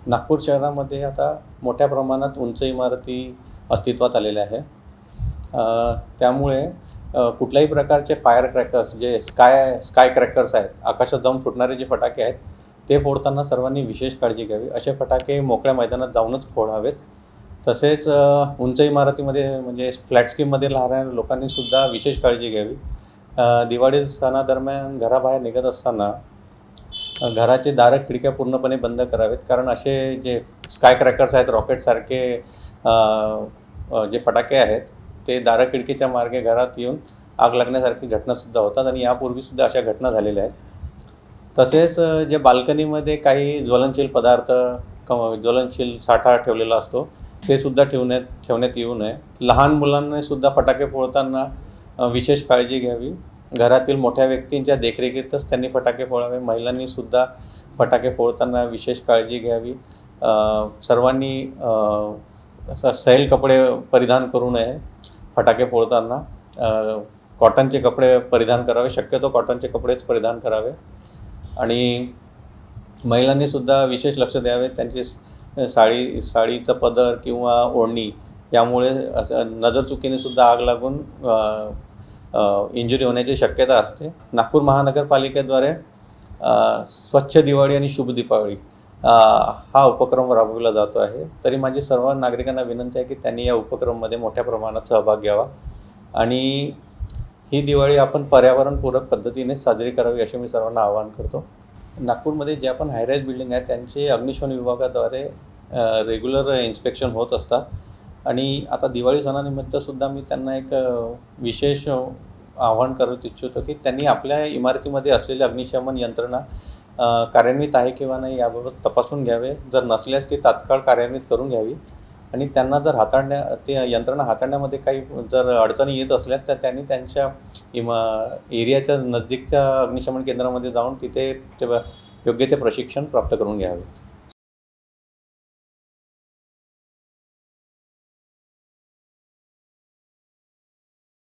नागपूर शहरामध्ये आता मोठ्या प्रमाणात उंच इमारती अस्तित्वात आलेल्या आहे. त्यामुळे कुठल्याही प्रकारचे फायर क्रॅकर्स जे स्काय क्रॅकर्स आहेत, आकाशात जाऊन फुटणारे जे फटाके आहेत, ते फोडताना सर्वांनी विशेष काळजी घ्यावी. असे फटाके मोकळ्या मैदानात जाऊनच फोडावेत. तसेच उंच इमारतीमध्ये म्हणजे फ्लॅट स्कीममध्ये राहणाऱ्या लोकांनीसुद्धा विशेष काळजी घ्यावी. दिवाळी सणादरम्यान घराबाहेर निघत असताना घराचे दारं खिडक्या पूर्णपणे बंद करावेत, कारण असे जे स्काय क्रॅकर्स आहेत, रॉकेटसारखे जे फटाके आहेत, ते दारं खिडकीच्या मार्गे घरात येऊन आग लागण्यासारखी घटनासुद्धा होतात आणि यापूर्वीसुद्धा अशा घटना झालेल्या आहेत. तसेच जे बाल्कनीमध्ये काही ज्वलनशील पदार्थ ज्वलनशील साठा ठेवलेला असतो, ते सुद्धा ठेवण्यात येऊ नये. लहान मुलांनीसुद्धा फटाके फोडताना विशेष काळजी घ्यावी. घरातील मोठ्या व्यक्तींच्या देखरेखीतच त्यांनी फटाके फोडावे. महिलांनीसुद्धा फटाके फोडताना विशेष काळजी घ्यावी. सर्वांनी सैल कपडे परिधान करू नये. फटाके फोडताना कॉटनचे कपडे परिधान करावे. शक्यतो कॉटनचे कपडेच परिधान करावे. आणि महिलांनीसुद्धा विशेष लक्ष द्यावे. त्यांची साडीचं पदर किंवा ओढणी यामुळे नजरचुकीने सुद्धा आग लागून इंजुरी होण्याची शक्यता असते. नागपूर महानगरपालिकेद्वारे स्वच्छ दिवाळी आणि शुभ दीपावली हा उपक्रम राबविला जातो आहे. तरी माझी सर्व नागरिकांना विनंती आहे की त्यांनी या उपक्रमामध्ये मोठ्या प्रमाणात सहभाग घ्यावा आणि ही दिवाळी आपण पर्यावरणपूरक पद्धतीने साजरी करावी असे मी सर्वांना आवाहन करतो. नागपूरमध्ये जे आपण हायराईज बिल्डिंग आहे त्यांचे अग्निशमन विभागाद्वारे रेग्युलर इन्स्पेक्शन होत असतात आणि आता दिवाळी सणानिमित्तसुद्धा मी त्यांना एक विशेष आवाहन करत इच्छितो की त्यांनी आपल्या इमारतीमध्ये असलेली अग्निशमन यंत्रणा कार्यान्वित आहे किंवा नाही याबाबत तपासून घ्यावे. जर नसल्यास ती तात्काळ कार्यान्वित करून घ्यावी आणि त्यांना जर ते यंत्रणा हाताळण्यामध्ये काही जर अडचणी येत असल्यास तर त्यांनी त्यांच्या एरियाच्या नजदीकच्या अग्निशमन केंद्रामध्ये जाऊन तिथे योग्य ते प्रशिक्षण प्राप्त करून घ्यावे.